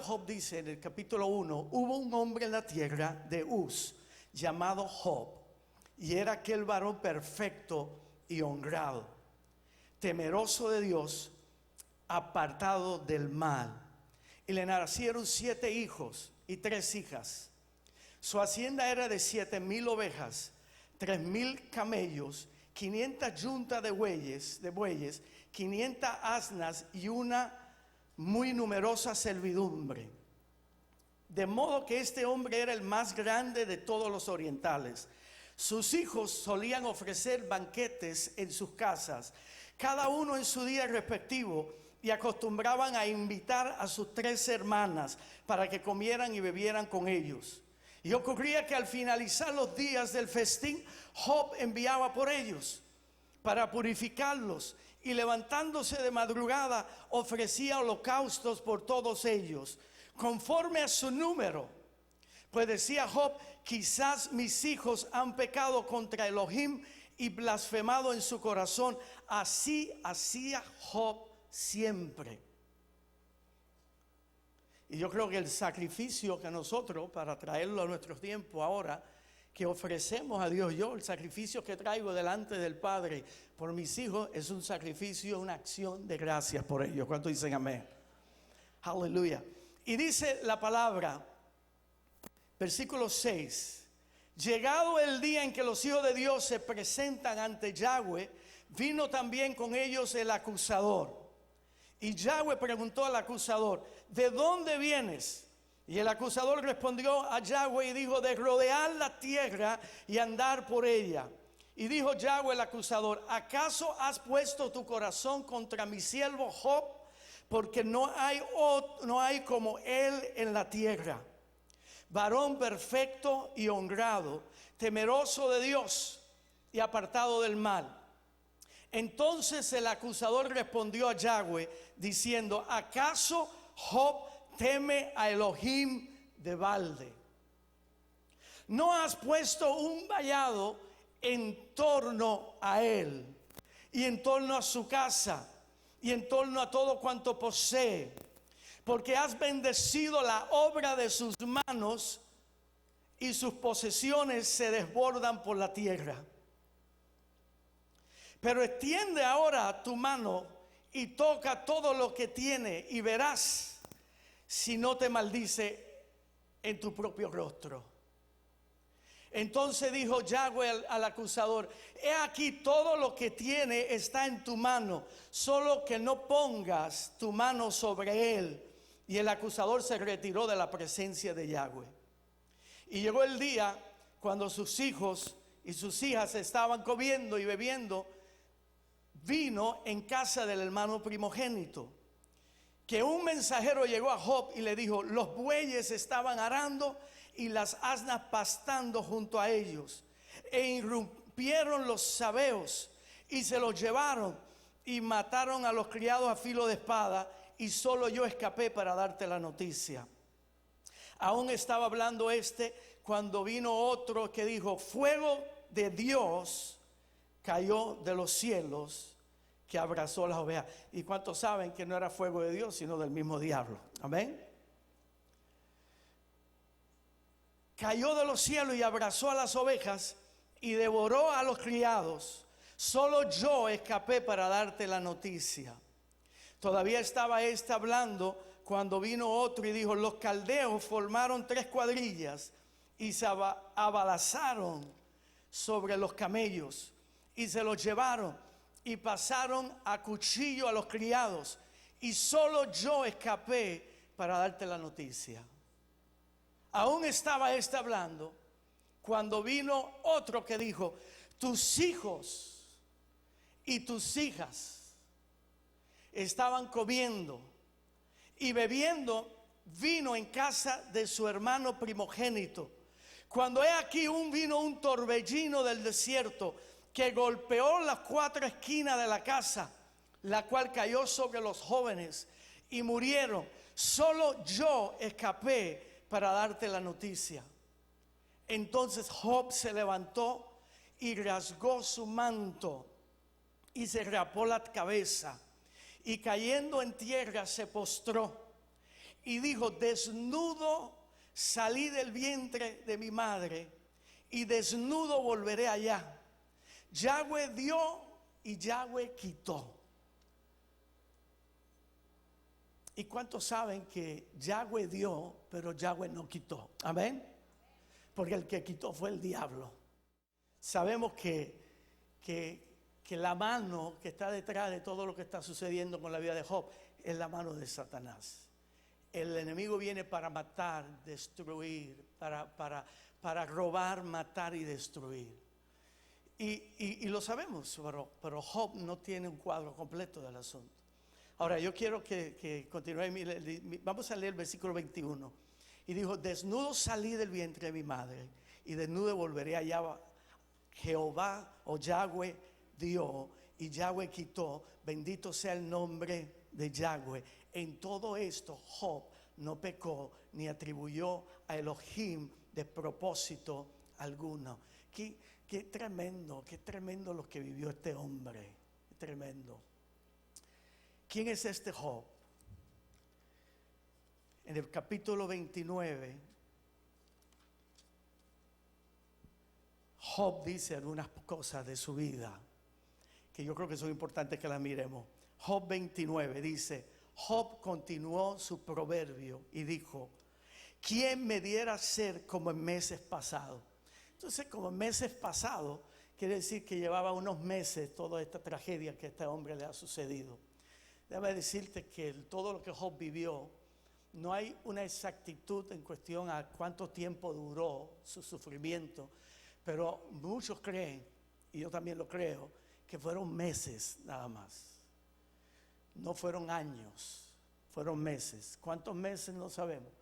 Job dice en el capítulo 1, hubo un hombre en la tierra de Uz llamado Job, y era aquel varón perfecto y honrado, temeroso de Dios, apartado del mal. Y le nacieron 7 hijos y 3 hijas. Su hacienda era de 7,000 ovejas, 3,000 camellos, 500 yuntas de bueyes, 500 asnas y una muy numerosa servidumbre. De modo que este hombre era el más grande de todos los orientales. Sus hijos solían ofrecer banquetes en sus casas, cada uno en su día respectivo, y acostumbraban a invitar a sus 3 hermanas para que comieran y bebieran con ellos. Y ocurría que al finalizar los días del festín, Job enviaba por ellos para purificarlos, y levantándose de madrugada ofrecía holocaustos por todos ellos, conforme a su número. Pues decía Job: quizás mis hijos han pecado contra Elohim y blasfemado en su corazón. Así hacía Job siempre. Y yo creo que el sacrificio que nosotros, para traerlo a nuestro tiempo ahora, que ofrecemos a Dios, yo el sacrificio que traigo delante del Padre por mis hijos es un sacrificio, una acción de gracias por ellos. ¿Cuántos dicen amén? Aleluya. Y dice la palabra, versículo 6: llegado el día en que los hijos de Dios se presentan ante Yahweh, vino también con ellos el acusador. Y Yahweh preguntó al acusador: ¿de dónde vienes? Y el acusador respondió a Yahweh y dijo: de rodear la tierra y andar por ella. Y dijo Yahweh al acusador: ¿acaso has puesto tu corazón contra mi siervo Job? Porque no hay como él en la tierra, varón perfecto y honrado, temeroso de Dios y apartado del mal. Entonces el acusador respondió a Yahweh diciendo: ¿acaso Job teme a Elohim de balde? ¿No has puesto un vallado en torno a él y en torno a su casa y en torno a todo cuanto posee? Porque has bendecido la obra de sus manos y sus posesiones se desbordan por la tierra. Pero extiende ahora tu mano y toca todo lo que tiene, y verás si no te maldice en tu propio rostro. Entonces dijo Yahweh al acusador: he aquí, todo lo que tiene está en tu mano, solo que no pongas tu mano sobre él. Y el acusador se retiró de la presencia de Yahweh. Y llegó el día cuando sus hijos y sus hijas estaban comiendo y bebiendo vino en casa del hermano primogénito, que un mensajero llegó a Job y le dijo: los bueyes estaban arando y las asnas pastando junto a ellos, e irrumpieron los sabeos y se los llevaron y mataron a los criados a filo de espada, y solo yo escapé para darte la noticia. Aún estaba hablando cuando vino otro que dijo: fuego de Dios cayó de los cielos que abrazó las ovejas. ¿Y cuántos saben que no era fuego de Dios, sino del mismo diablo? Amén. Cayó de los cielos y abrazó a las ovejas y devoró a los criados. Solo yo escapé para darte la noticia. Todavía estaba hablando cuando vino otro y dijo: los caldeos formaron 3 cuadrillas y se abalazaron sobre los camellos y se los llevaron y pasaron a cuchillo a los criados, y solo yo escapé para darte la noticia. Aún estaba hablando cuando vino otro que dijo: tus hijos y tus hijas estaban comiendo y bebiendo vino en casa de su hermano primogénito, cuando he aquí vino un torbellino del desierto que golpeó las 4 esquinas de la casa, la cual cayó sobre los jóvenes y murieron. Solo yo escapé para darte la noticia. Entonces Job se levantó y rasgó su manto y se rapó la cabeza, y cayendo en tierra se postró y dijo: desnudo salí del vientre de mi madre y desnudo volveré allá. Yahweh dio y Yahweh quitó. ¿Y cuántos saben que Yahweh dio, pero Yahweh no quitó? Amén. Porque el que quitó fue el diablo. Sabemos que la mano que está detrás de todo lo que está sucediendo con la vida de Job es la mano de Satanás. El enemigo viene para matar, destruir, para robar, matar y destruir. Y lo sabemos, pero Job no tiene un cuadro completo del asunto. Ahora yo quiero que continúe. Vamos a leer el versículo 21. Y dijo: desnudo salí del vientre de mi madre y desnudo volveré allá. Jehová o Yahweh dio y Yahweh quitó. Bendito sea el nombre de Yahweh. En todo esto Job no pecó ni atribuyó a Elohim de propósito alguno. Qué tremendo lo que vivió este hombre. Tremendo. ¿Quién es este Job? En el capítulo 29, Job dice algunas cosas de su vida que yo creo que son importantes que las miremos. Job 29 dice: Job continuó su proverbio y dijo: ¿quién me diera ser como en meses pasados? Entonces, como en meses pasados quiere decir que llevaba unos meses toda esta tragedia que a este hombre le ha sucedido. Déjame decirte que todo lo que Job vivió, no hay una exactitud en cuestión a cuánto tiempo duró su sufrimiento, pero muchos creen, y yo también lo creo, que fueron meses nada más. No fueron años, fueron meses. ¿Cuántos meses? No sabemos,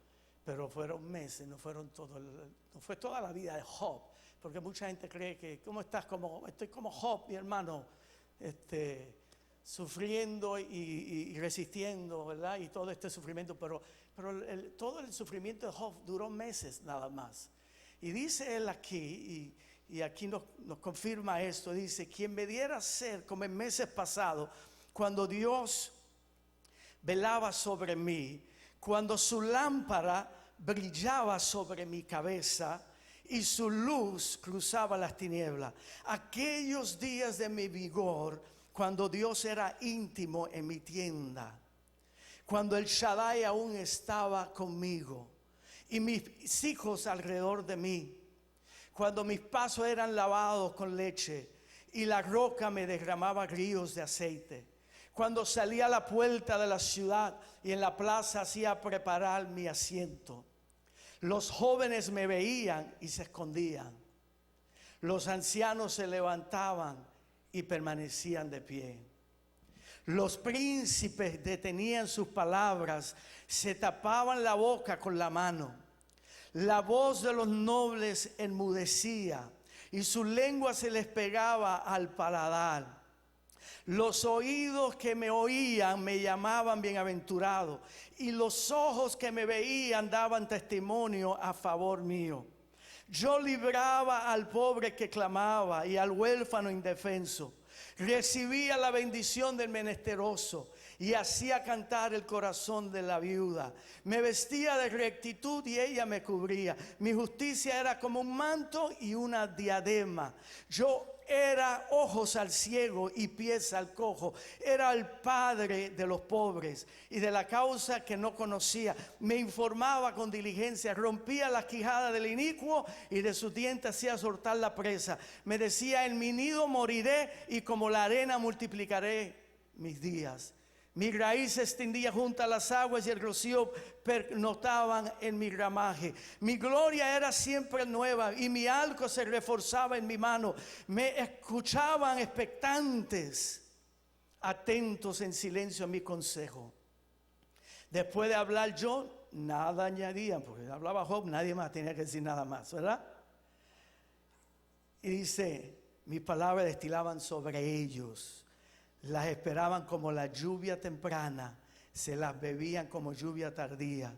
pero fueron meses, no fue toda la vida de Job, porque mucha gente cree que, ¿cómo estás? Estoy como Job, mi hermano, sufriendo y resistiendo, ¿verdad? Y todo este sufrimiento, pero todo el sufrimiento de Job duró meses nada más. Y dice él aquí, y aquí nos confirma esto, dice: quien me diera ser como en meses pasados, cuando Dios velaba sobre mí, cuando su lámpara brillaba sobre mi cabeza y su luz cruzaba las tinieblas. Aquellos días de mi vigor, cuando Dios era íntimo en mi tienda, cuando el Shaddai aún estaba conmigo y mis hijos alrededor de mí, cuando mis pasos eran lavados con leche y la roca me derramaba ríos de aceite, cuando salía a la puerta de la ciudad y en la plaza hacía preparar mi asiento. Los jóvenes me veían y se escondían. Los ancianos se levantaban y permanecían de pie. Los príncipes detenían sus palabras, se tapaban la boca con la mano. La voz de los nobles enmudecía y su lengua se les pegaba al paladar. Los oídos que me oían me llamaban bienaventurado, y los ojos que me veían daban testimonio a favor mío. Yo libraba al pobre que clamaba y al huérfano indefenso. Recibía la bendición del menesteroso y hacía cantar el corazón de la viuda. Me vestía de rectitud y ella me cubría. Mi justicia era como un manto y una diadema. Yo era ojos al ciego y pies al cojo. Era el padre de los pobres y de la causa que no conocía. Me informaba con diligencia, rompía las quijadas del inicuo y de sus dientes hacía soltar la presa. Me decía: en mi nido moriré y como la arena multiplicaré mis días. Mi raíz se extendía junto a las aguas y el rocío pernotaban en mi ramaje. Mi gloria era siempre nueva y mi arco se reforzaba en mi mano. Me escuchaban expectantes, atentos en silencio a mi consejo. Después de hablar yo, nada añadían, porque hablaba Job, nadie más tenía que decir nada más, ¿verdad? Y dice: mis palabras destilaban sobre ellos. Las esperaban como la lluvia temprana, se las bebían como lluvia tardía.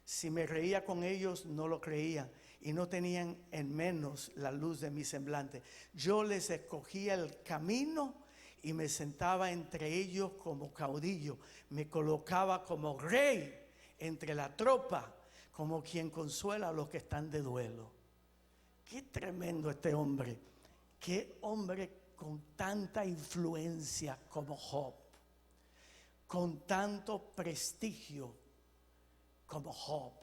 Si me reía con ellos, no lo creían y no tenían en menos la luz de mi semblante. Yo les escogía el camino y me sentaba entre ellos como caudillo. Me colocaba como rey entre la tropa, como quien consuela a los que están de duelo. Qué tremendo este hombre. Qué hombre con tanta influencia como Job, con tanto prestigio como Job.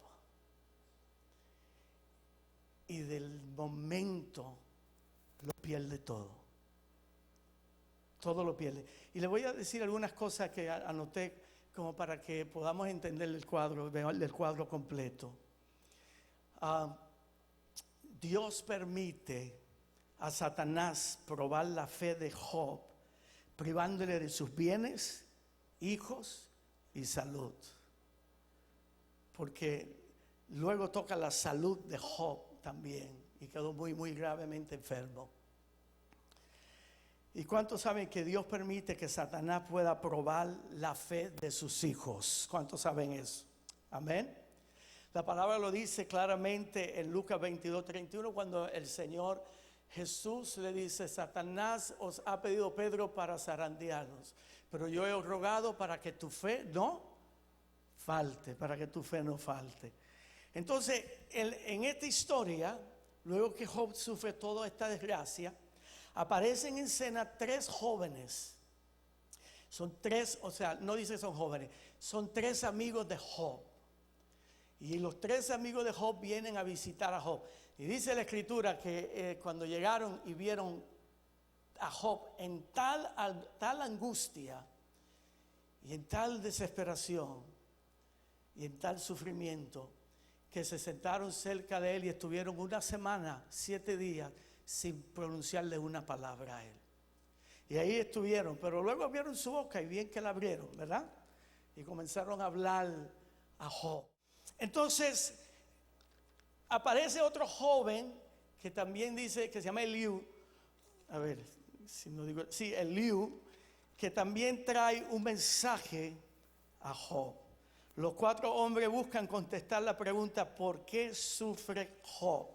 Y del momento lo pierde todo. Todo lo pierde. Y le voy a decir algunas cosas que anoté como para que podamos entender el cuadro completo. Dios permite a Satanás probar la fe de Job, privándole de sus bienes, hijos y salud. Porque luego toca la salud de Job también y quedó muy, muy gravemente enfermo. ¿Y cuántos saben que Dios permite que Satanás pueda probar la fe de sus hijos? ¿Cuántos saben eso? Amén. La palabra lo dice claramente en Lucas 22:31, cuando el Señor Jesús le dice: Satanás os ha pedido Pedro para zarandearnos, pero yo he rogado para que tu fe no falte, para que tu fe no falte. Entonces, en esta historia, luego que Job sufre toda esta desgracia, aparecen en escena 3 jóvenes. Son 3, o sea, no dice son jóvenes, son 3 amigos de Job. Y los 3 amigos de Job vienen a visitar a Job. Y dice la escritura que cuando llegaron y vieron a Job en tal angustia y en tal desesperación y en tal sufrimiento, que se sentaron cerca de él y estuvieron una semana, 7 días, sin pronunciarle una palabra a él. Y ahí estuvieron, pero luego abrieron su boca y bien que la abrieron, ¿verdad? Y comenzaron a hablar a Job. Entonces, aparece otro joven que también dice, que se llama Eliú. A ver, si no digo, sí, Eliú, que también trae un mensaje a Job. Los 4 hombres buscan contestar la pregunta: ¿por qué sufre Job?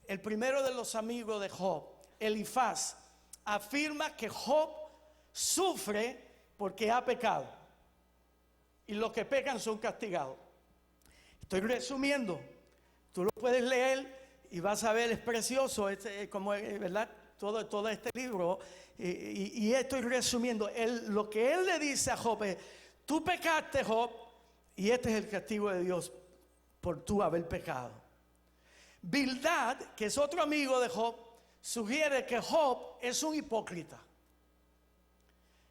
El primero de los amigos de Job, Elifaz, afirma que Job sufre porque ha pecado. Y los que pecan son castigados. Estoy resumiendo. Tú lo puedes leer y vas a ver, es precioso, como, ¿verdad? Todo este libro. Y estoy resumiendo. Lo que él le dice a Job es: tú pecaste, Job, y este es el castigo de Dios por tú haber pecado. Bildad, que es otro amigo de Job, sugiere que Job es un hipócrita.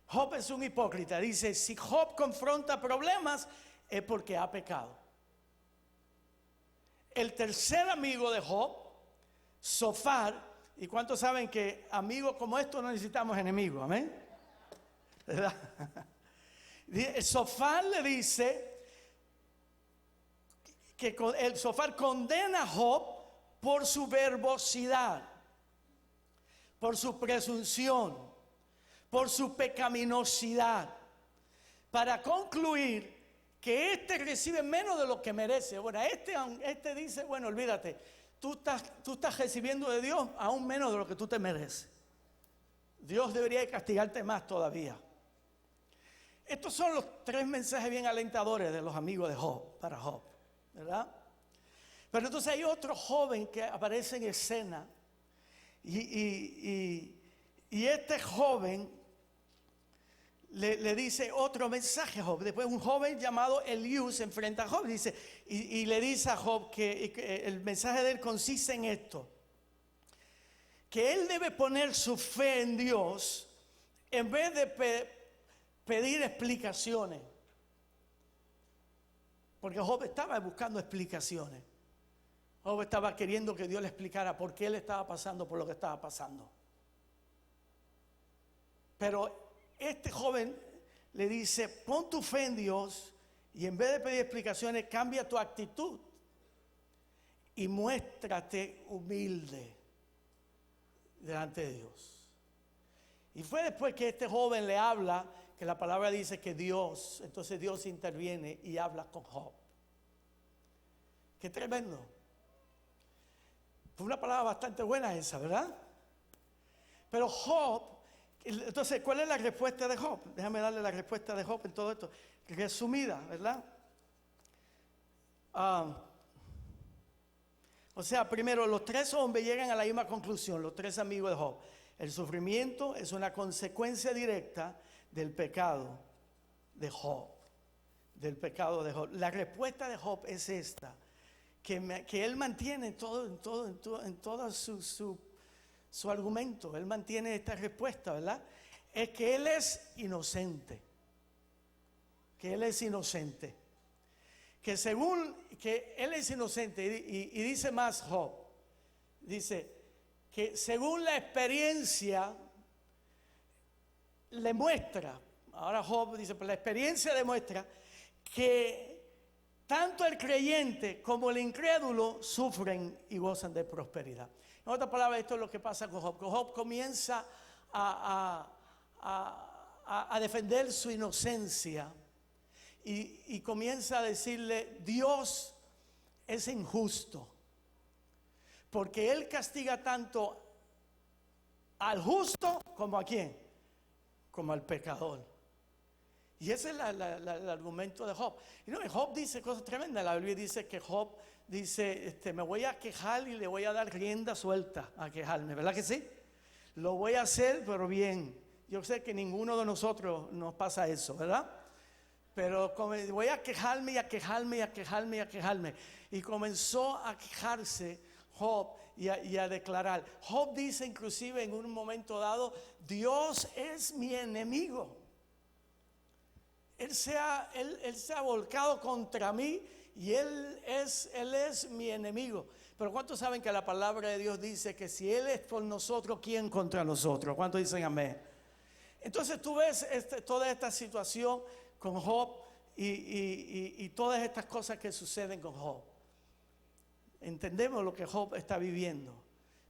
Job es un hipócrita. Dice: si Job confronta problemas es porque ha pecado. El tercer amigo de Job, Zofar, ¿y cuántos saben que amigos como estos no necesitamos enemigos? Amén. ¿Verdad? Zofar le dice que el Zofar condena a Job por su verbosidad, por su presunción, por su pecaminosidad, para concluir que recibe menos de lo que merece. Bueno, este dice: bueno, olvídate, tú estás recibiendo de Dios aún menos de lo que tú te mereces. Dios debería castigarte más todavía. Estos son los 3 mensajes bien alentadores de los amigos de Job, para Job, ¿verdad? Pero entonces hay otro joven que aparece en escena y este joven le dice otro mensaje a Job. Después un joven llamado Eliú se enfrenta a Job, dice, y le dice a Job que el mensaje de él consiste en esto: que él debe poner su fe en Dios en vez de pedir explicaciones. Porque Job estaba buscando explicaciones. Job estaba queriendo que Dios le explicara por qué él estaba pasando por lo que estaba pasando. Pero este joven le dice: pon tu fe en Dios y en vez de pedir explicaciones, cambia tu actitud y muéstrate humilde delante de Dios. Y fue después que este joven le habla que la palabra dice que entonces Dios interviene y habla con Job. Qué tremendo. Fue una palabra bastante buena esa, ¿verdad? Pero Job, entonces, ¿cuál es la respuesta de Job? Déjame darle la respuesta de Job en todo esto, resumida, ¿verdad? O sea, primero, los tres hombres llegan a la misma conclusión, los tres amigos de Job. El sufrimiento es una consecuencia directa del pecado de Job. Del pecado de Job. La respuesta de Job es esta, que él mantiene en todo su argumento. Él mantiene esta respuesta, ¿verdad? Es que él es inocente. Que él es inocente. Que según que él es inocente, y dice más Job, dice que según la experiencia le muestra, ahora Job dice, pues la experiencia demuestra que tanto el creyente como el incrédulo sufren y gozan de prosperidad. En otras palabras, esto es lo que pasa con Job. Job comienza a defender su inocencia. Y comienza a decirle, Dios es injusto, porque Él castiga tanto al justo como a quién, como al pecador. Y ese es el argumento de Job. Y no, Job dice cosas tremendas. La Biblia dice que Job dice, me voy a quejar y le voy a dar rienda suelta a quejarme, ¿verdad que sí? Lo voy a hacer, pero bien. Yo sé que ninguno de nosotros nos pasa eso, ¿verdad? Pero voy a quejarme y a quejarme y a quejarme y a quejarme. Y comenzó a quejarse Job y a declarar. Job dice inclusive en un momento dado, Dios es mi enemigo. Él se ha volcado contra mí y él es mi enemigo. Pero ¿cuántos saben que la palabra de Dios dice que si Él es por nosotros, ¿quién contra nosotros? ¿Cuántos dicen amén? Entonces tú ves toda esta situación con Job y todas estas cosas que suceden con Job. Entendemos lo que Job está viviendo,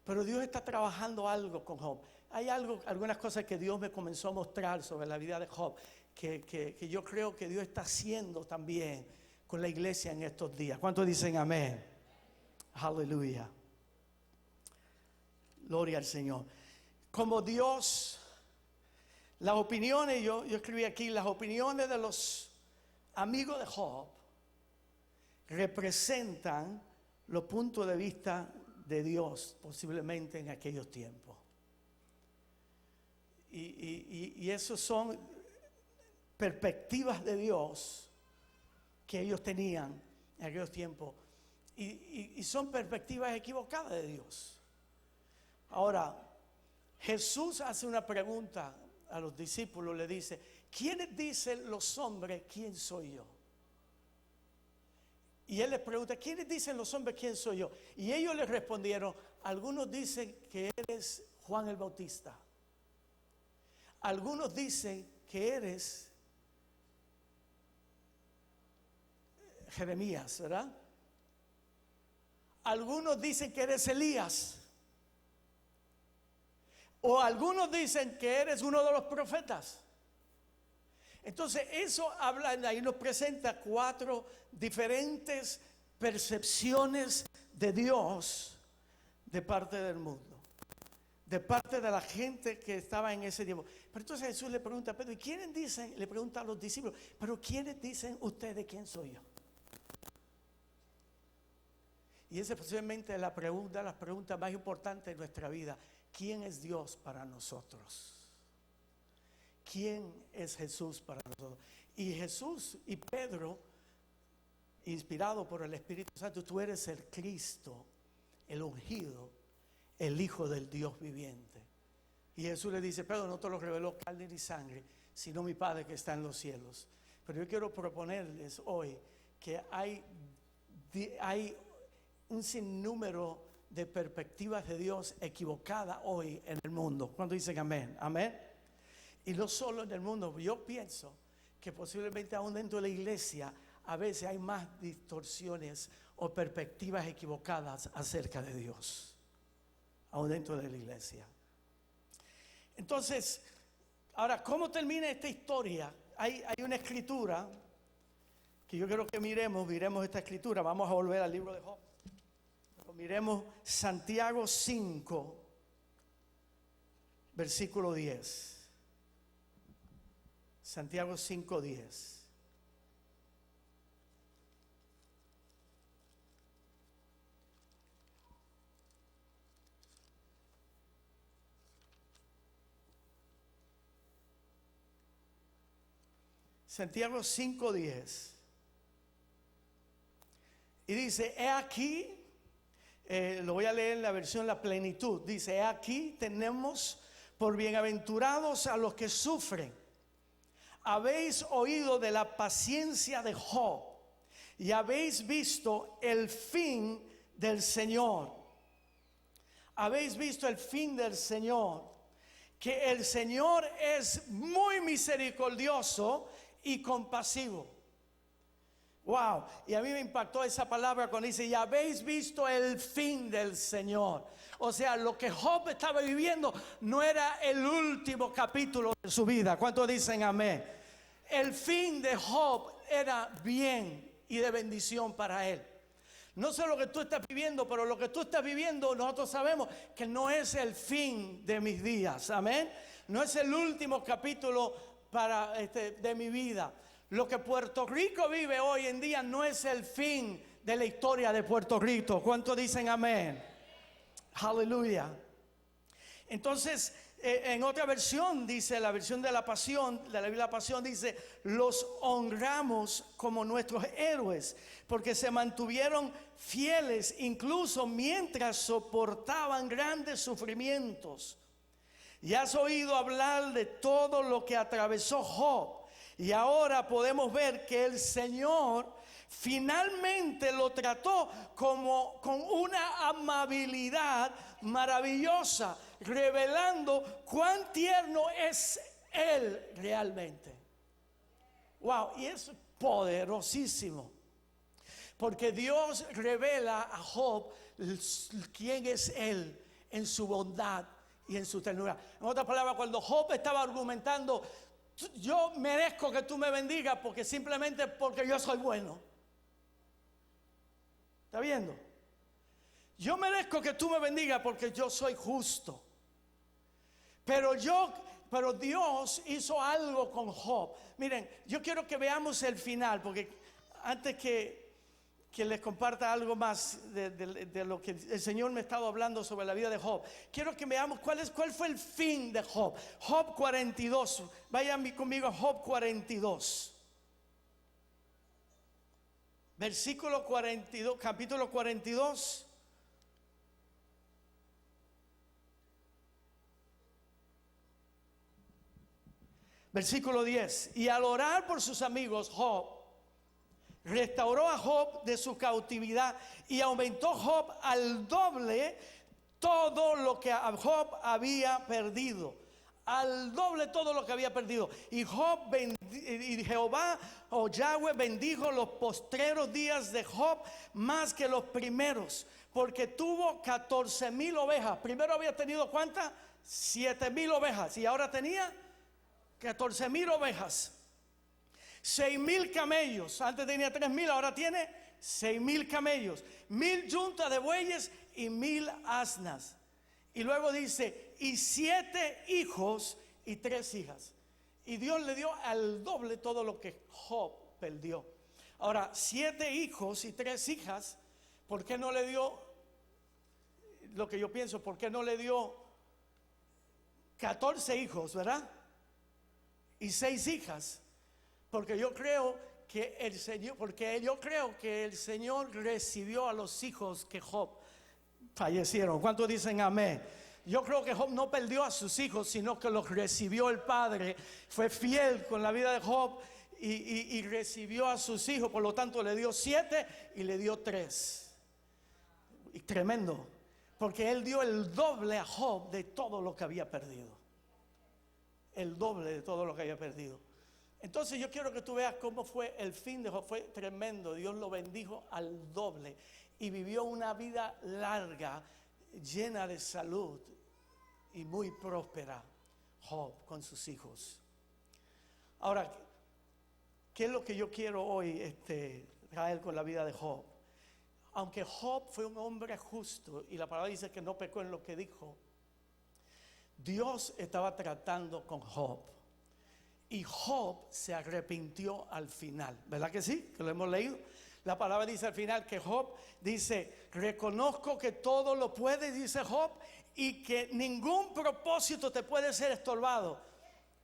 pero Dios está trabajando algo con Job. Hay algunas cosas que Dios me comenzó a mostrar sobre la vida de Job, que yo creo que Dios está haciendo también con la iglesia en estos días. ¿Cuántos dicen amén? Aleluya. Gloria al Señor. Como Dios... Las opiniones, yo escribí aquí, las opiniones de los amigos de Job representan los puntos de vista de Dios, posiblemente en aquellos tiempos. Y esos son perspectivas de Dios que ellos tenían en aquellos tiempos. Y son perspectivas equivocadas de Dios. Ahora, Jesús hace una pregunta a los discípulos, le dice, ¿quiénes dicen los hombres quién soy yo? Y él les pregunta, ¿quiénes dicen los hombres quién soy yo? Y ellos le respondieron, algunos dicen que eres Juan el Bautista. Algunos dicen que eres Jeremías, ¿verdad? Algunos dicen que eres Elías. O algunos dicen que eres uno de los profetas. Entonces eso habla, ahí nos presenta 4 diferentes percepciones de Dios de parte del mundo, de parte de la gente que estaba en ese tiempo. Pero entonces Jesús le pregunta a Pedro, ¿y quiénes dicen? Le pregunta a los discípulos, ¿pero quiénes dicen ustedes quién soy yo? Y esa posiblemente es la pregunta, las preguntas más importantes de nuestra vida. ¿Quién es Dios para nosotros? ¿Quién es Jesús para nosotros? Y Jesús y Pedro, inspirado por el Espíritu Santo, tú eres el Cristo, el ungido, el Hijo del Dios viviente. Y Jesús le dice, Pedro, no te lo reveló carne ni sangre, sino mi Padre que está en los cielos. Pero yo quiero proponerles hoy que hay un sinnúmero de perspectivas de Dios equivocadas hoy en el mundo. ¿Cuántos dicen amén? Amén. Y no solo en el mundo, yo pienso que posiblemente aún dentro de la iglesia a veces hay más distorsiones o perspectivas equivocadas acerca de Dios, aún dentro de la iglesia. Entonces, ahora, ¿cómo termina esta historia? Hay una escritura que yo quiero que miremos esta escritura. Vamos a volver al libro de Job. Miremos Santiago 5, versículo 10. Santiago 5, 10. Santiago 5:10. Y dice, he aquí, lo voy a leer en la versión La Plenitud. Dice, he aquí tenemos por bienaventurados a los que sufren. Habéis oído de la paciencia de Job y habéis visto el fin del Señor. Habéis visto el fin del Señor, que el Señor es muy misericordioso y compasivo. Wow, y a mí me impactó esa palabra cuando dice, y habéis visto el fin del Señor. O sea, lo que Job estaba viviendo no era el último capítulo de su vida. ¿Cuántos dicen amén? El fin de Job era bien y de bendición para él. No sé lo que tú estás viviendo, pero lo que tú estás viviendo nosotros sabemos que no es el fin de mis días. Amén. No es el último capítulo de mi vida. Lo que Puerto Rico vive hoy en día no es el fin de la historia de Puerto Rico. ¿Cuántos dicen amén? Aleluya. Entonces, en otra versión dice, la versión de la Pasión, de la Biblia Pasión dice, los honramos como nuestros héroes, porque se mantuvieron fieles incluso mientras soportaban grandes sufrimientos. Y has oído hablar de todo lo que atravesó Job. Y ahora podemos ver que el Señor finalmente lo trató con una amabilidad maravillosa, revelando cuán tierno es Él realmente. Wow, y es poderosísimo, porque Dios revela a Job quién es Él en su bondad y en su ternura. En otras palabras, cuando Job estaba argumentando, yo merezco que tú me bendigas simplemente porque yo soy bueno. ¿Está viendo? Yo merezco que tú me bendigas porque yo soy justo. Pero Dios hizo algo con Job. Miren, yo quiero que veamos el final, porque antes que les comparta algo más de lo que el Señor me ha estado hablando sobre la vida de Job, quiero que veamos cuál fue el fin de Job. Job 42, vayan conmigo a Job 42. Versículo 42, capítulo 42. Versículo 10. Y al orar por sus amigos, Job restauró a Job de su cautividad y aumentó Job al doble todo lo que Job había perdido. Al doble todo lo que había perdido. Y Jehová o Yahweh bendijo los postreros días de Job más que los primeros, porque tuvo 14,000 ovejas. Primero había tenido ¿cuántas? 7,000 ovejas, y ahora tenía 14,000 ovejas. 6,000 camellos. Antes tenía 3,000, ahora tiene 6,000 camellos, 1,000 yuntas de bueyes y 1,000 asnas. Y luego dice, y 7 hijos y 3 hijas. Y Dios le dio al doble todo lo que Job perdió. Ahora, 7 hijos y 3 hijas, ¿por qué no le dio lo que yo pienso? ¿Por qué no le dio 14 hijos, verdad? Y 6 hijas. Porque yo creo que el Señor recibió a los hijos que Job fallecieron. ¿Cuántos dicen amén? Yo creo que Job no perdió a sus hijos, sino que los recibió el Padre. Fue fiel con la vida de Job y recibió a sus hijos. Por lo tanto, le dio 7 y le dio 3. Y tremendo, porque él dio el doble a Job de todo lo que había perdido. El doble de todo lo que había perdido. Entonces yo quiero que tú veas cómo fue el fin de Job. Fue tremendo. Dios lo bendijo al doble y vivió una vida larga, llena de salud y muy próspera, Job con sus hijos. Ahora, ¿qué es lo que yo quiero hoy traer con la vida de Job? Aunque Job fue un hombre justo y la palabra dice que no pecó en lo que dijo, Dios estaba tratando con Job. Y Job se arrepintió al final. ¿Verdad que sí? Que lo hemos leído. La palabra dice al final que Job dice, reconozco que todo lo puedes, dice Job, y que ningún propósito te puede ser estorbado.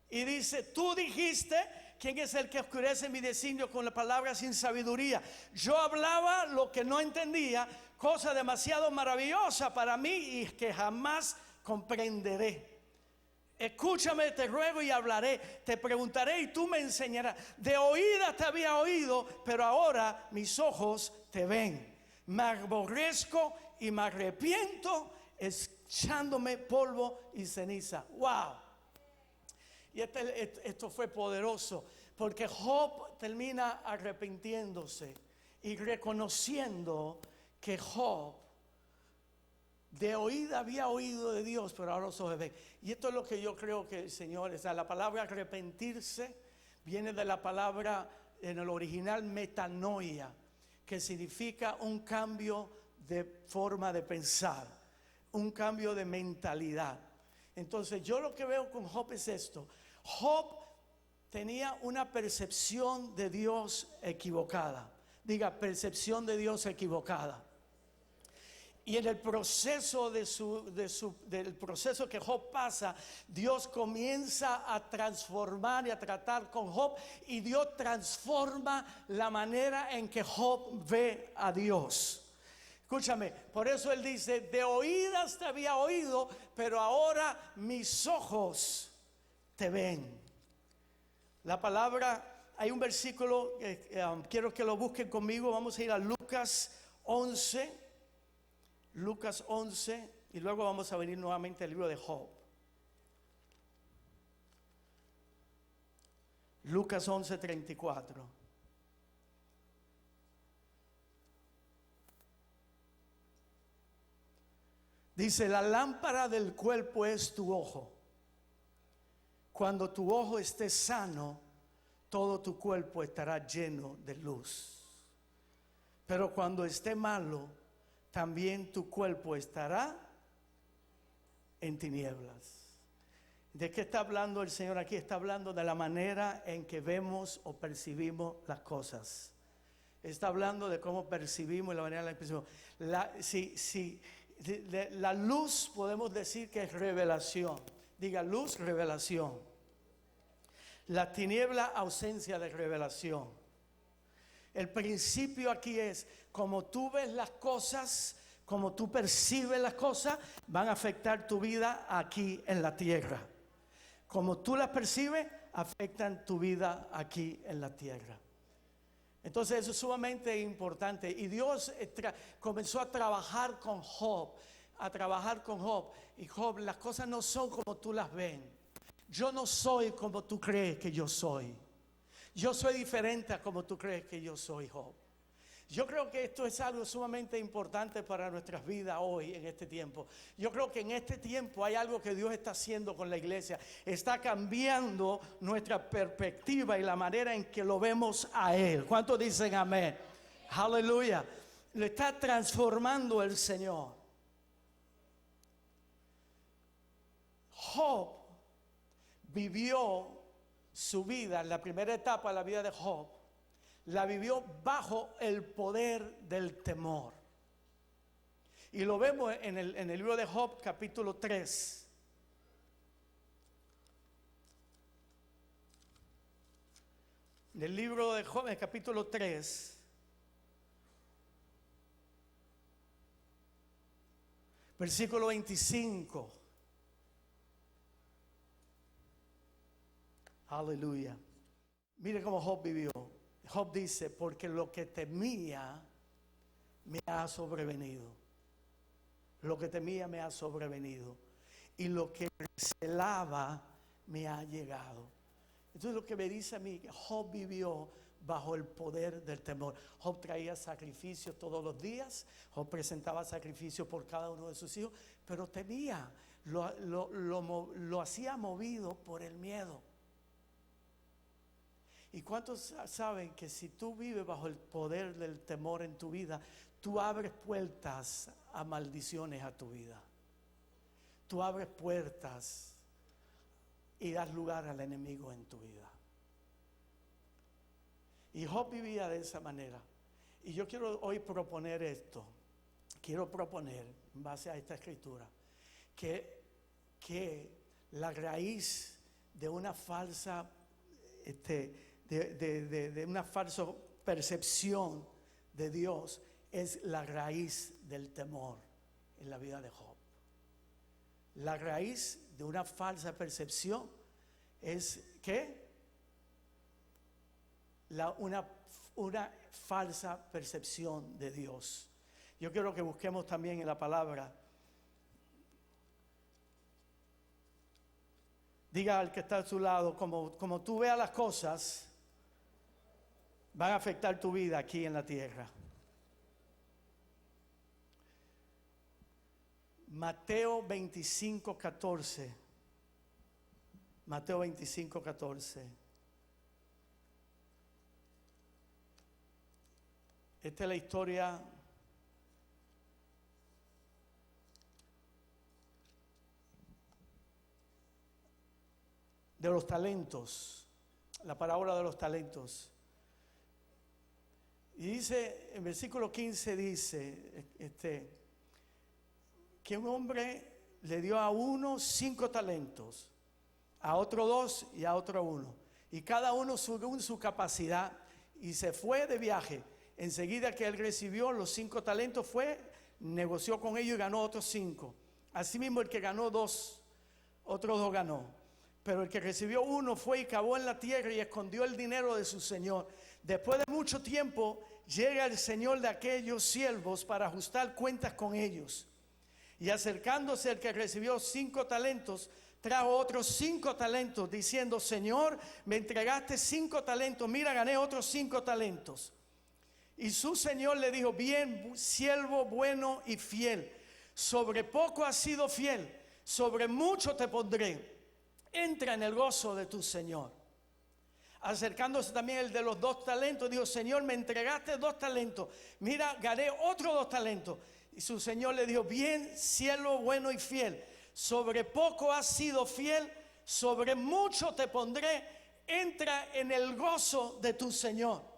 Y dice, tú dijiste ¿Quién es el que oscurece mi designio con la palabra sin sabiduría? Yo hablaba lo que no entendía, cosa demasiado maravillosa para mí y que jamás comprenderé. Escúchame, te ruego y hablaré, te preguntaré y tú me enseñarás. De oídas te había oído, pero ahora mis ojos te ven. Me aborrezco y me arrepiento, echándome polvo y ceniza. ¡Wow! Y esto fue poderoso, porque Job termina arrepintiéndose y reconociendo que Job de oída había oído de Dios, pero ahora los ojos ven. Y esto es lo que yo creo que el Señor, la palabra arrepentirse viene de la palabra en el original metanoia, que significa un cambio de forma de pensar, un cambio de mentalidad. Entonces yo lo que veo con Job es esto. Job tenía una percepción de Dios equivocada. Diga, percepción de Dios equivocada. Y en el proceso del proceso que Job pasa, Dios comienza a transformar y a tratar con Job, y Dios transforma la manera en que Job ve a Dios. Escúchame, por eso él dice, de oídas te había oído, pero ahora mis ojos te ven. La palabra, hay un versículo, quiero que lo busquen conmigo, vamos a ir a Lucas 11. Lucas 11 y luego vamos a venir nuevamente al libro de Job. Lucas 11:34. Dice, la lámpara del cuerpo es tu ojo. Cuando tu ojo esté sano, todo tu cuerpo estará lleno de luz. Pero cuando esté malo, también tu cuerpo estará en tinieblas. ¿De qué está hablando el Señor aquí? Está hablando de la manera en que vemos o percibimos las cosas. Está hablando de cómo percibimos y la manera en la que percibimos. La luz podemos decir que es revelación. Diga luz, revelación. La tiniebla, ausencia de revelación. El principio aquí es, como tú ves las cosas, como tú percibes las cosas, van a afectar tu vida aquí en la tierra. Como tú las percibes, afectan tu vida aquí en la tierra. Entonces eso es sumamente importante. Y Dios comenzó a trabajar con Job, Y Job, las cosas no son como tú las ves. Yo no soy como tú crees que yo soy. Yo soy diferente a como tú crees que yo soy, Job. Yo creo que esto es algo sumamente importante para nuestras vidas hoy, en este tiempo. Yo creo que en este tiempo hay algo que Dios está haciendo con la iglesia. Está cambiando nuestra perspectiva y la manera en que lo vemos a Él. ¿Cuántos dicen amén? Aleluya. Lo está transformando el Señor. Job vivió su vida, la primera etapa de la vida de Job, la vivió bajo el poder del temor. Y lo vemos en el libro de Job, capítulo 3. En el libro de Job, capítulo 3, versículo 25. Aleluya. Mire cómo Job vivió. Job dice, porque lo que temía me ha sobrevenido. Lo que temía me ha sobrevenido. Y lo que celaba me ha llegado. Entonces lo que me dice a mí, Job vivió bajo el poder del temor. Job traía sacrificios todos los días. Job presentaba sacrificios por cada uno de sus hijos. Pero temía, lo hacía movido por el miedo. ¿Y cuántos saben que si tú vives bajo el poder del temor en tu vida, tú abres puertas a maldiciones a tu vida? Tú abres puertas y das lugar al enemigo en tu vida. Y Job vivía de esa manera. Y yo quiero hoy proponer esto. Quiero proponer, en base a esta escritura, que la raíz de una falsa de una falsa percepción de Dios es la raíz del temor en la vida de Job. La raíz de una falsa percepción es ¿qué? Una falsa percepción de Dios. Yo quiero que busquemos también en la palabra. Diga al que está a su lado, como tú veas las cosas, van a afectar tu vida aquí en la tierra. Mateo 25:14. Mateo 25:14. Esta es la historia de los talentos, la parábola de los talentos. Y dice, en versículo 15 dice, que un hombre le dio a uno 5 talentos, a otro 2 y a otro 1. Y cada uno según su capacidad, y se fue de viaje. Enseguida que él recibió los 5 talentos, negoció con ellos y ganó otros 5. Asimismo, el que ganó 2, otros 2 ganó. Pero el que recibió 1 fue y cavó en la tierra y escondió el dinero de su señor. Después de mucho tiempo, llega el señor de aquellos siervos para ajustar cuentas con ellos. Y acercándose el que recibió 5 talentos, trajo otros 5 talentos, diciendo: Señor, me entregaste 5 talentos, mira, gané otros 5 talentos. Y su señor le dijo: bien, siervo bueno y fiel, sobre poco has sido fiel, sobre mucho te pondré, entra en el gozo de tu señor. Acercándose también el de los 2 talentos, dijo: Señor, me entregaste 2 talentos, mira, gané otros 2 talentos. Y su señor le dijo: bien, siervo bueno y fiel, sobre poco has sido fiel, sobre mucho te pondré, entra en el gozo de tu señor.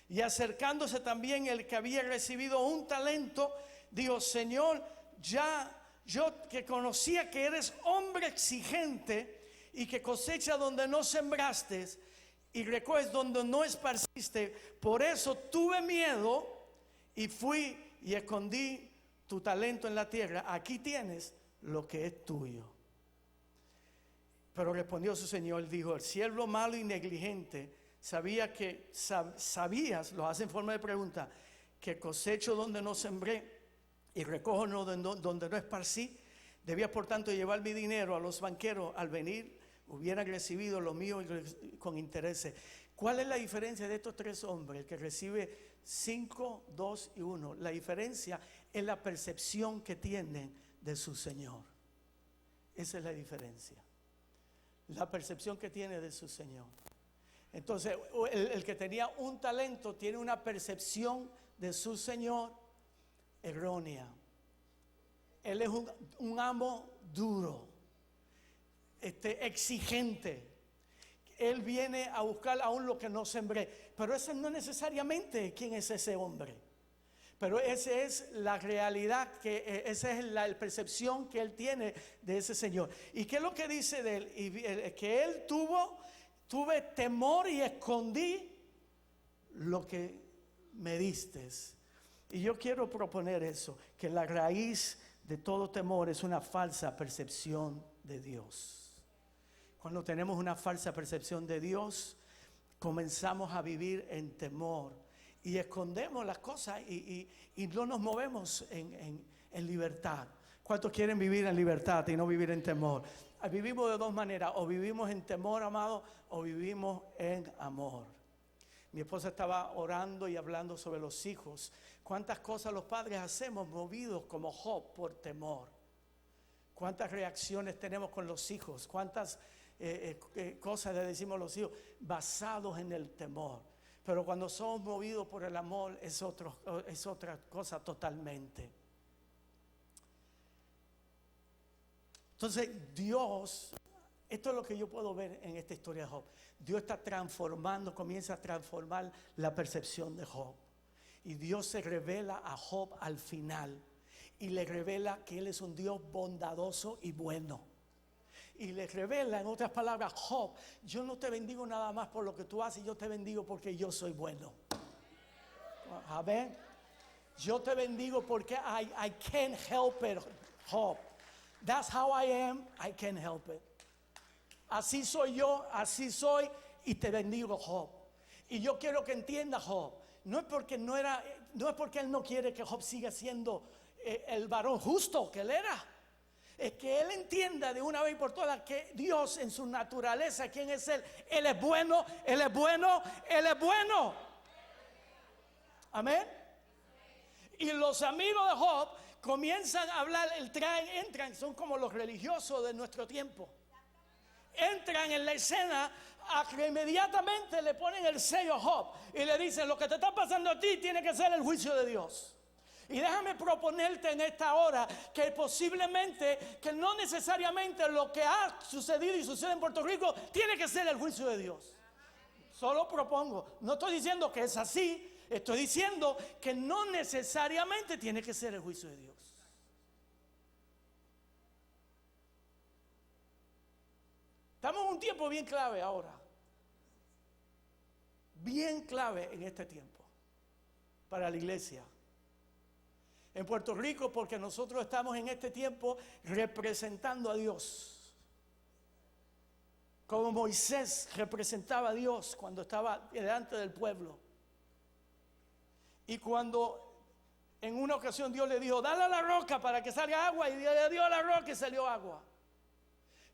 Y acercándose también el que había recibido 1 talento, dijo: Señor, ya yo que conocía que eres hombre exigente y que cosecha donde no sembraste y recoges donde no esparciste, por eso tuve miedo y fui y escondí tu talento en la tierra. Aquí tienes lo que es tuyo. Pero respondió su señor, dijo: el siervo malo y negligente, sabías, lo hace en forma de pregunta, que cosecho donde no sembré y recojo donde no esparcí. Debías por tanto llevar mi dinero a los banqueros, al venir hubieran recibido lo mío con intereses. ¿Cuál es la diferencia de estos 3 hombres? El que recibe 5, 2 y 1. La diferencia es la percepción que tienen de su Señor. Esa es la diferencia. La percepción que tiene de su Señor. Entonces, el que tenía 1 talento tiene una percepción de su Señor errónea. Él es un amo duro, exigente. Él viene a buscar aún lo que no sembré. Pero ese no necesariamente quién es ese hombre. Pero esa es la realidad, esa es la percepción que él tiene de ese Señor. ¿Y qué es lo que dice de él? Que él tuve temor y escondí lo que me diste. Y yo quiero proponer eso, que la raíz de todo temor es una falsa percepción de Dios. Cuando tenemos una falsa percepción de Dios, comenzamos a vivir en temor y escondemos las cosas y no nos movemos en libertad. ¿Cuántos quieren vivir en libertad y no vivir en temor? Vivimos de 2 maneras: o vivimos en temor, amado, o vivimos en amor. Mi esposa estaba orando y hablando sobre los hijos. ¿Cuántas cosas los padres hacemos movidos como Job por temor? ¿Cuántas reacciones tenemos con los hijos? ¿Cuántas cosas le decimos a los hijos basados en el temor? Pero cuando somos movidos por el amor es otra cosa totalmente. Entonces Dios, esto es lo que yo puedo ver en esta historia de Job. Dios está comienza a transformar la percepción de Job. Y Dios se revela a Job al final y le revela que Él es un Dios bondadoso y bueno. y le revela, en otras palabras, Job, yo no te bendigo nada más por lo que tú haces, yo te bendigo porque yo soy bueno. Amén. Yo te bendigo porque I can't help it, Job. That's how I am, I can't help it. Así soy yo, así soy, y te bendigo, Job. Y yo quiero que entienda, Job, no es porque él no quiere que Job siga siendo el varón justo que él era. Es que él entienda de una vez por todas que Dios en su naturaleza, ¿quién es él? Él es bueno, él es bueno, él es bueno. Amén. Y los amigos de Job comienzan a hablar, entran, son como los religiosos de nuestro tiempo. Entran en la escena a que inmediatamente le ponen el sello a Job y le dicen: lo que te está pasando a ti tiene que ser el juicio de Dios. Y déjame proponerte en esta hora que posiblemente, que no necesariamente lo que ha sucedido y sucede en Puerto Rico tiene que ser el juicio de Dios. Solo propongo, no estoy diciendo que es así, estoy diciendo que no necesariamente tiene que ser el juicio de Dios. Estamos en un tiempo bien clave ahora. Bien clave en este tiempo para la iglesia. En Puerto Rico, porque nosotros estamos en este tiempo representando a Dios. Como Moisés representaba a Dios cuando estaba delante del pueblo. Y cuando en una ocasión Dios le dijo: dale a la roca para que salga agua, y Dios le dio a la roca y salió agua.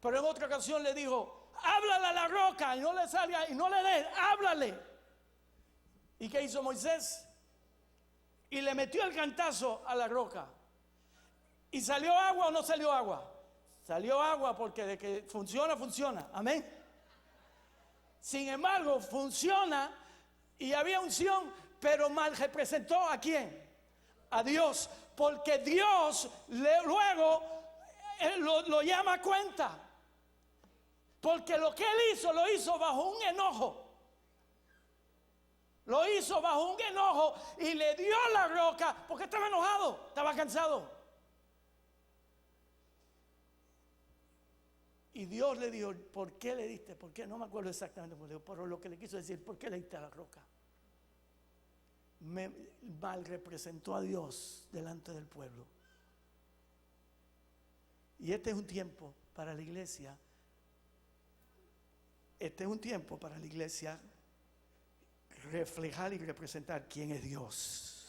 Pero en otra ocasión le dijo: háblale a la roca y no le salga, y no le des, háblale. ¿Y qué hizo Moisés? Y le metió el cantazo a la roca. ¿Y salió agua o no salió agua? Salió agua, porque de que funciona, funciona. Amén. Sin embargo, funciona y había unción, pero mal representó ¿a quién? A Dios. Porque Dios luego lo llama a cuenta. Porque lo que él hizo, lo hizo bajo un enojo. Lo hizo bajo un enojo y le dio la roca porque estaba enojado, estaba cansado. Y Dios le dijo: ¿por qué le diste? ¿Por qué? No me acuerdo exactamente, pero lo que le quiso decir: ¿por qué le diste a la roca? Mal representó a Dios delante del pueblo. Y este es un tiempo para la iglesia. Este es un tiempo para la iglesia reflejar y representar quién es Dios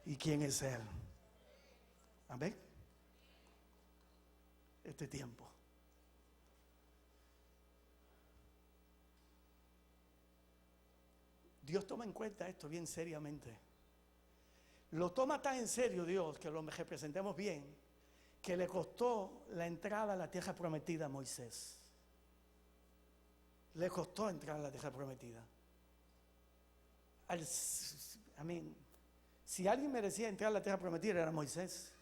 y quién es Él. Amén. Este tiempo. Dios toma en cuenta esto bien seriamente. Lo toma tan en serio Dios, que lo representemos bien, que le costó la entrada a la tierra prometida a Moisés. Le costó entrar a la tierra prometida. Si alguien merecía entrar a la tierra prometida, era Moisés.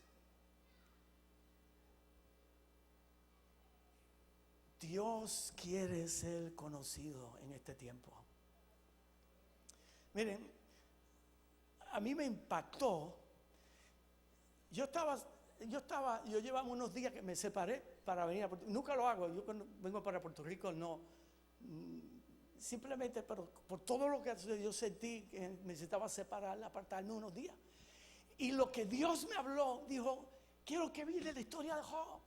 Dios quiere ser conocido en este tiempo. Miren, a mí me impactó. Yo llevaba unos días que me separé para venir a Puerto Rico. Nunca lo hago. Yo cuando vengo para Puerto Rico no. Simplemente, pero por todo lo que yo sentí que necesitaba separar, apartarme unos días. Y lo que Dios me habló, dijo: quiero que mire la historia de Job.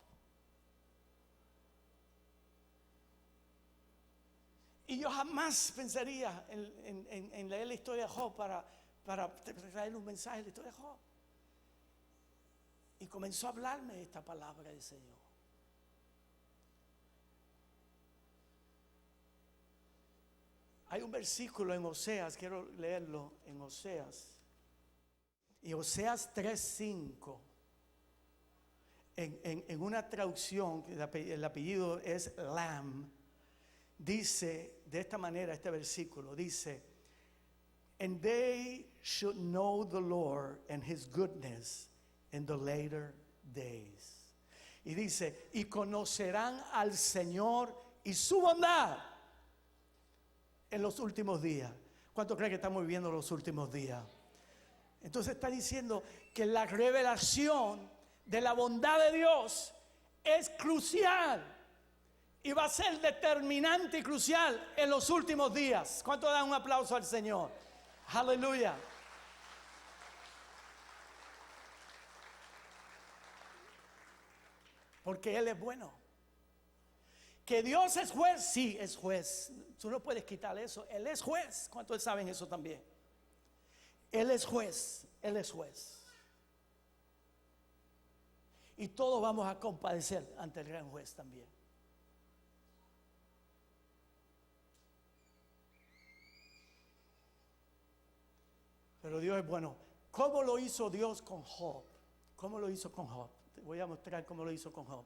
Y yo jamás pensaría en leer la historia de Job para traer un mensaje de la historia de Job. Y comenzó a hablarme esta palabra del Señor. Hay un versículo en Oseas, quiero leerlo en Oseas. Y Oseas 3:5, en una traducción, el apellido es Lamb, dice de esta manera este versículo, dice: and they should know the Lord and His goodness in the later days. Y dice: y conocerán al Señor y su bondad en los últimos días. ¿Cuánto creen que estamos viviendo los últimos días? Entonces está diciendo que la revelación de la bondad de Dios es crucial Y va a ser determinante y crucial en los últimos días. ¿Cuánto dan un aplauso al Señor? Aleluya. Porque Él es bueno. Que Dios es juez, sí, es juez. Tú no puedes quitar eso. Él es juez. ¿Cuántos saben eso también? Él es juez. Él es juez. Y todos vamos a compadecer ante el gran juez también. Pero Dios es bueno. ¿Cómo lo hizo Dios con Job? ¿Cómo lo hizo con Job? Te voy a mostrar cómo lo hizo con Job.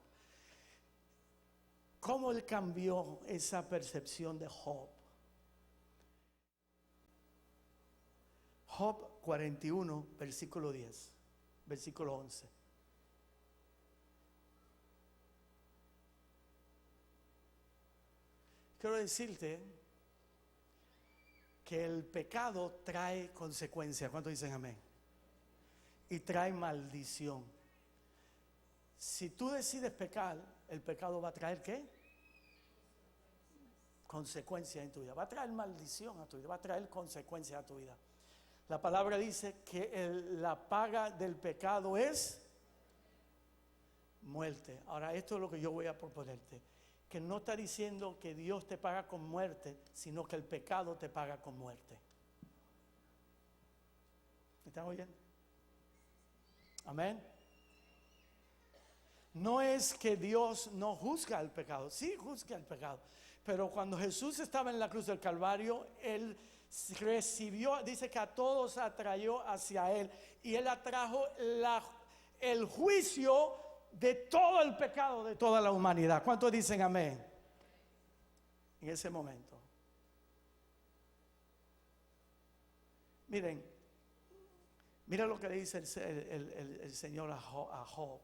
¿Cómo Él cambió esa percepción de Job? Job 41, versículo 10, versículo 11. Quiero decirte que el pecado trae consecuencias. ¿Cuántos dicen amén? Y trae maldición. Si tú decides pecar, el pecado va a traer ¿qué? Consecuencias en tu vida. Va a traer maldición a tu vida, va a traer consecuencias a tu vida. La palabra dice que la paga del pecado es muerte. Ahora, esto es lo que yo voy a proponerte. Que no está diciendo que Dios te paga con muerte, sino que el pecado te paga con muerte. ¿Me están oyendo? Amén. No es que Dios no juzga el pecado, sí juzga el pecado, pero cuando Jesús estaba en la cruz del Calvario, Él recibió, dice que a todos atrayó hacia Él, y Él atrajo el juicio de todo el pecado de toda la humanidad. ¿Cuántos dicen amén? En ese momento. Miren, mira lo que le dice el Señor a Job.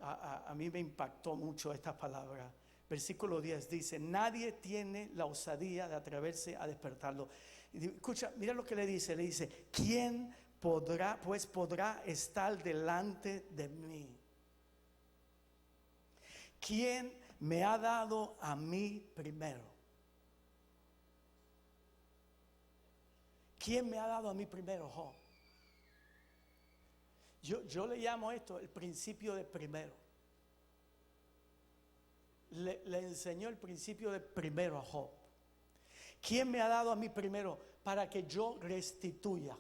A mí me impactó mucho estas palabras. Versículo 10 dice: nadie tiene la osadía de atreverse a despertarlo. Y escucha, mira lo que le dice: ¿quién podrá estar delante de mí? ¿Quién me ha dado a mí primero? ¿Quién me ha dado a mí primero, Job? Yo le llamo esto el principio de primero. Le enseñó el principio de primero a Job. ¿Quién me ha dado a mí primero para que yo restituya?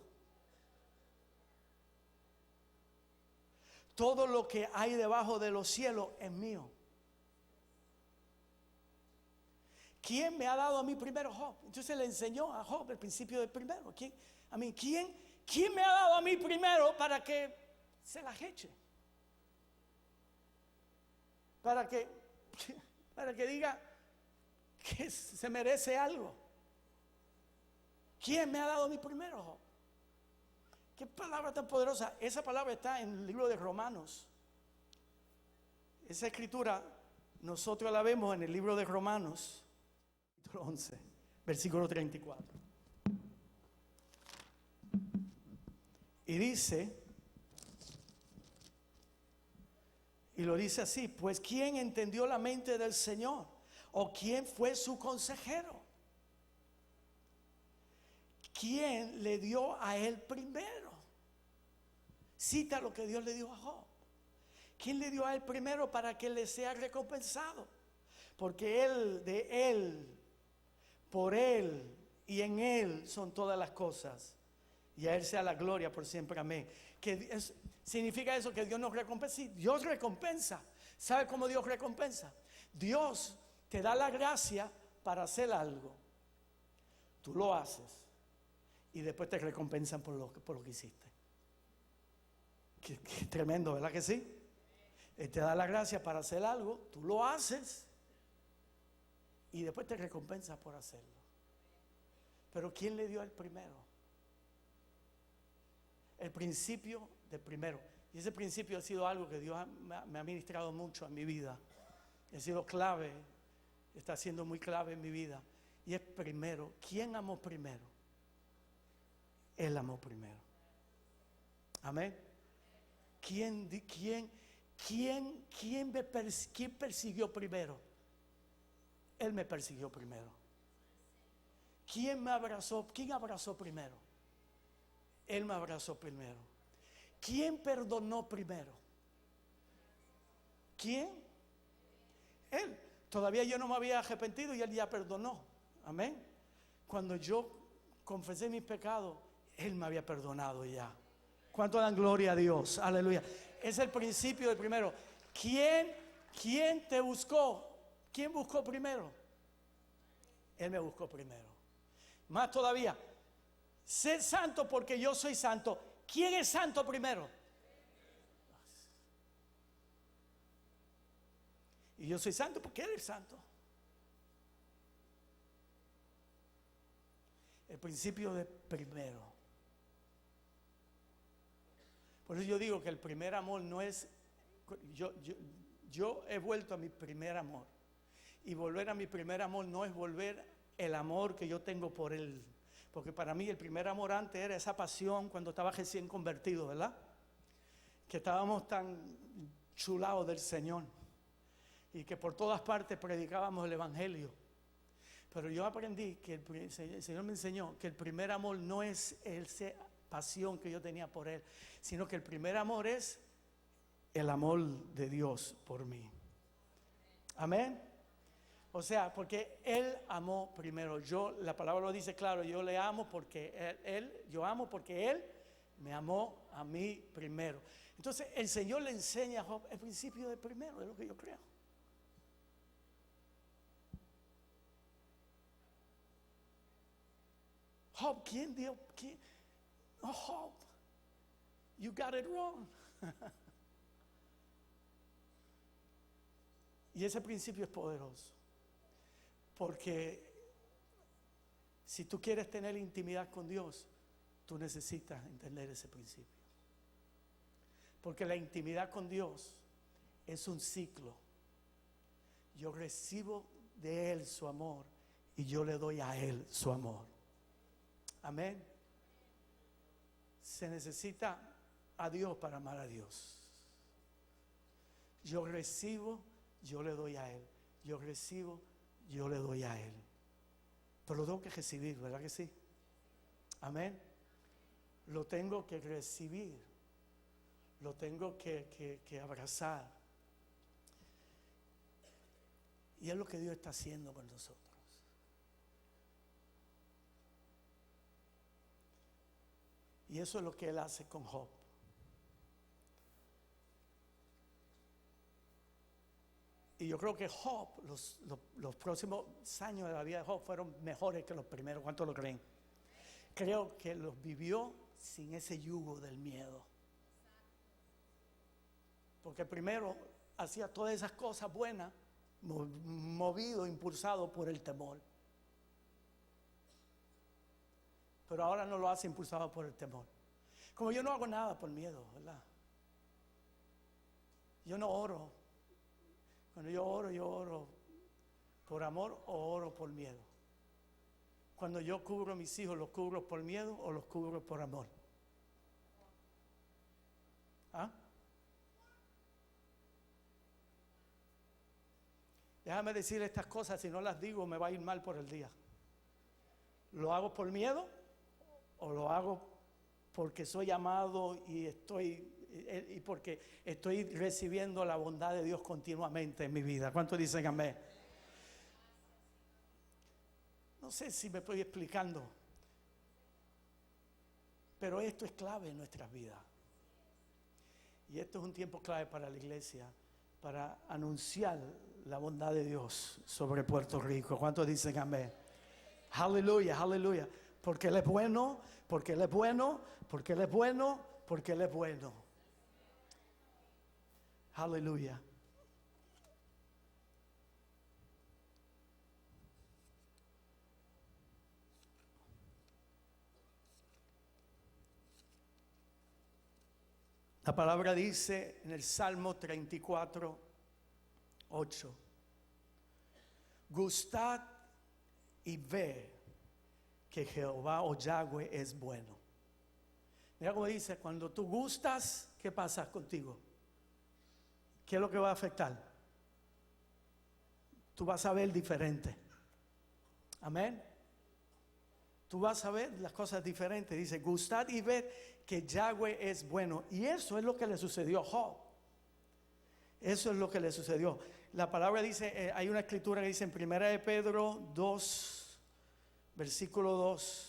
Todo lo que hay debajo de los cielos es mío. ¿Quién me ha dado a mí primero, Job? Entonces le enseñó a Job el principio de primero. ¿Quién me ha dado a mí primero para que se la eche? Para que diga que se merece algo. ¿Quién me ha dado a mí primero, Job? Qué palabra tan poderosa. Esa palabra está en el libro de Romanos. Esa escritura nosotros la vemos en el libro de Romanos, capítulo 11, versículo 34. Y dice, y lo dice así: pues ¿quién entendió la mente del Señor? ¿O quién fue su consejero? ¿Quién le dio a él primero? Cita lo que Dios le dio a Job. ¿Quién le dio a él primero para que le sea recompensado? Porque él, de él, por él y en él son todas las cosas. Y a él sea la gloria por siempre. Amén. ¿Significa eso que Dios nos recompensa? Sí, Dios recompensa. ¿Sabe cómo Dios recompensa? Dios te da la gracia para hacer algo. Tú lo haces y después te recompensan por lo que hiciste. Qué tremendo, ¿verdad que sí? Él te da la gracia para hacer algo, tú lo haces y después te recompensa por hacerlo. Pero ¿quién le dio el primero? El principio de primero. Y ese principio ha sido algo que Dios me ha ministrado mucho en mi vida. Ha sido clave, está siendo muy clave en mi vida. Y es primero. ¿Quién amó primero? Él amó primero. Amén. ¿Quién persiguió primero? Él me persiguió primero. ¿Quién me abrazó? ¿Quién abrazó primero? Él me abrazó primero. ¿Quién perdonó primero? ¿Quién? Él. Todavía yo no me había arrepentido y Él ya perdonó. Amén. Cuando yo confesé mis pecados, Él me había perdonado ya. ¿Cuánto dan gloria a Dios? Aleluya. Es el principio del primero. ¿Quién te buscó? ¿Quién buscó primero? Él me buscó primero. Más todavía, sé santo porque yo soy santo. ¿Quién es santo primero? Y yo soy santo porque Él es santo. El principio de primero. Por eso yo digo que el primer amor no es... Yo he vuelto a mi primer amor. Y volver a mi primer amor no es volver el amor que yo tengo por Él. Porque para mí el primer amor antes era esa pasión cuando estaba recién convertido, ¿verdad? Que estábamos tan chulados del Señor. Y que por todas partes predicábamos el Evangelio. Pero yo aprendí que el Señor me enseñó que el primer amor no es esa pasión que yo tenía por Él, sino que el primer amor es el amor de Dios por mí. Amén. O sea, porque Él amó primero. La palabra lo dice claro, yo le amo porque yo amo porque Él me amó a mí primero. Entonces el Señor le enseña a Job el principio de primero, es lo que yo creo. Job, ¿quién dio? ¿Quién? Oh, Job, you got it wrong. Y ese principio es poderoso. Porque si tú quieres tener intimidad con Dios, tú necesitas entender ese principio. Porque la intimidad con Dios es un ciclo. Yo recibo de Él su amor y yo le doy a Él su amor. Amén. Se necesita a Dios para amar a Dios. Yo recibo, yo le doy a Él. Yo recibo, yo le doy a Él. Pero lo tengo que recibir, ¿verdad que sí? Amén. Lo tengo que recibir. Lo tengo que abrazar. Y es lo que Dios está haciendo con nosotros. Y eso es lo que Él hace con Job. Y yo creo que Job, los próximos años de la vida de Job fueron mejores que los primeros. ¿Cuántos lo creen? Creo que los vivió sin ese yugo del miedo. Porque primero hacía todas esas cosas buenas, movido, impulsado por el temor. Pero ahora no lo hace impulsado por el temor. Como yo no hago nada por miedo, ¿verdad? Yo no oro. Cuando yo oro por amor o oro por miedo. Cuando yo cubro a mis hijos, ¿los cubro por miedo o los cubro por amor? ¿Ah? Déjame decir estas cosas, si no las digo me va a ir mal por el día. ¿Lo hago por miedo o lo hago porque soy amado y porque estoy recibiendo la bondad de Dios continuamente en mi vida? ¿Cuántos dicen amén? No sé si me estoy explicando, pero esto es clave en nuestras vidas. Y esto es un tiempo clave para la iglesia, para anunciar la bondad de Dios sobre Puerto Rico. ¿Cuántos dicen amén? Aleluya, aleluya. Porque Él es bueno, porque Él es bueno, porque Él es bueno, porque Él es bueno. Aleluya. La palabra dice en el Salmo 34, 8: gustad y ve que Jehová o Yahweh es bueno. Mira cómo dice, cuando tú gustas, ¿qué pasa contigo? ¿Qué es lo que va a afectar? tú vas a ver diferente. Amén. Tú vas a ver las cosas diferentes. Dice, gustad y ver que Yahweh es bueno. Y eso es lo que le sucedió a Job. Eso es lo que le sucedió. La palabra dice, hay una escritura que dice en 1 de Pedro 2, versículo 2.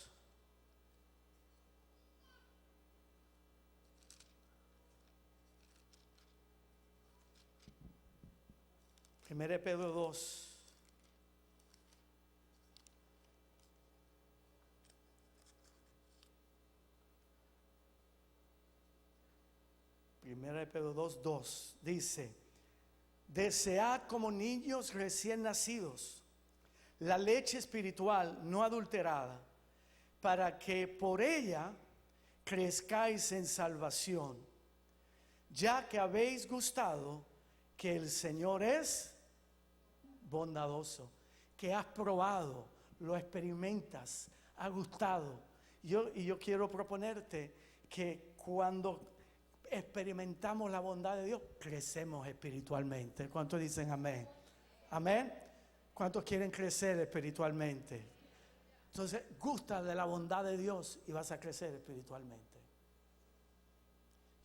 1 de Pedro 2. Primera de Pedro 2:2 dice: desead como niños recién nacidos la leche espiritual no adulterada, para que por ella crezcáis en salvación, ya que habéis gustado que el Señor es bondadoso, que has probado, lo experimentas, ha gustado. Yo quiero proponerte que cuando experimentamos la bondad de Dios, crecemos espiritualmente. ¿Cuántos dicen amén? Amén. ¿Cuántos quieren crecer espiritualmente? Entonces, gusta de la bondad de Dios y vas a crecer espiritualmente.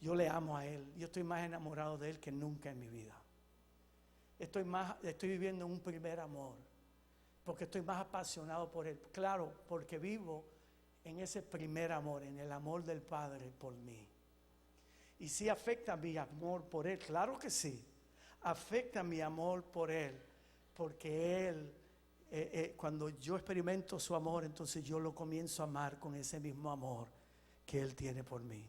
Yo le amo a Él. Yo estoy más enamorado de Él que nunca en mi vida. Estoy viviendo un primer amor, porque estoy más apasionado por Él. Claro, porque vivo en ese primer amor, en el amor del Padre por mí. Y sí afecta mi amor por Él, claro que sí. Afecta mi amor por Él, porque Él, cuando yo experimento su amor, entonces yo lo comienzo a amar con ese mismo amor que Él tiene por mí.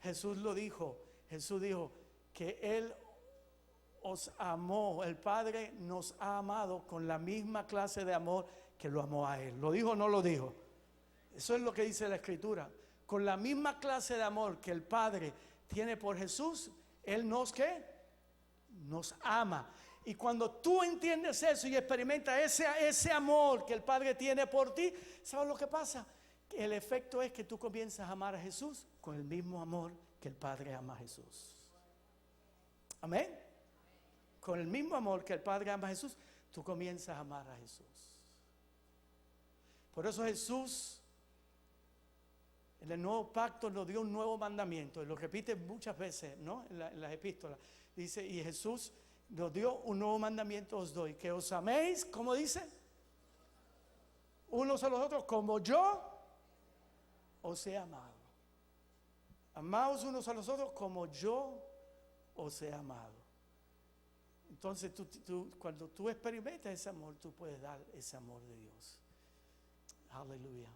Jesús dijo que Él os amó, el Padre nos ha amado con la misma clase de amor que lo amó a Él. ¿Lo dijo o no lo dijo? Eso es lo que dice la Escritura. Con la misma clase de amor que el Padre tiene por Jesús, Él nos ama. Y cuando tú entiendes eso y experimentas ese amor que el Padre tiene por ti, ¿sabes lo que pasa? El efecto es que tú comienzas a amar a Jesús con el mismo amor que el Padre ama a Jesús. Amén. Con el mismo amor que el Padre ama a Jesús, tú comienzas a amar a Jesús. Por eso Jesús en el nuevo pacto nos dio un nuevo mandamiento, y lo repite muchas veces, ¿no? En las epístolas. Dice, y Jesús nos dio un nuevo mandamiento os doy, que os améis, ¿cómo dice? Unos a los otros como yo os he amado. Amaos unos a los otros como yo os he amado. Entonces cuando tú experimentas ese amor, tú puedes dar ese amor de Dios. Aleluya.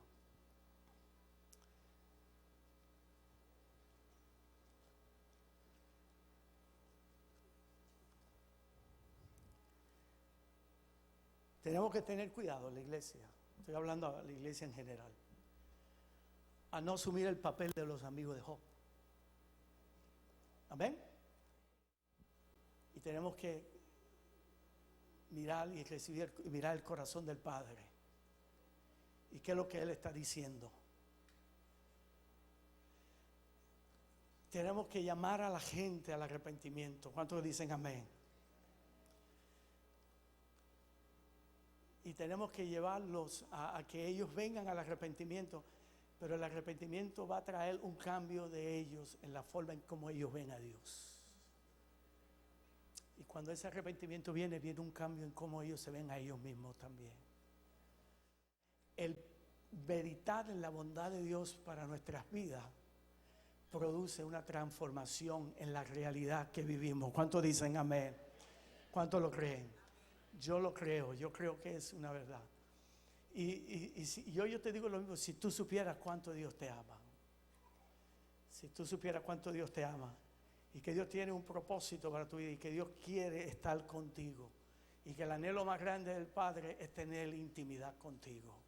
Tenemos que tener cuidado en la iglesia. Estoy hablando a la iglesia en general. A no asumir el papel de los amigos de Job. Amén. Y tenemos que mirar y mirar el corazón del Padre. ¿Y qué es lo que Él está diciendo? Tenemos que llamar a la gente al arrepentimiento. ¿Cuántos dicen amén? Y tenemos que llevarlos a que ellos vengan al arrepentimiento. Pero el arrepentimiento va a traer un cambio de ellos en la forma en cómo ellos ven a Dios. Y cuando ese arrepentimiento viene un cambio en cómo ellos se ven a ellos mismos también. El meditar en la bondad de Dios para nuestras vidas produce una transformación en la realidad que vivimos. ¿Cuántos dicen amén? ¿Cuántos lo creen? Yo lo creo, yo creo que es una verdad. Y yo te digo lo mismo, si tú supieras cuánto Dios te ama, si tú supieras cuánto Dios te ama, y que Dios tiene un propósito para tu vida, y que Dios quiere estar contigo, y que el anhelo más grande del Padre es tener intimidad contigo.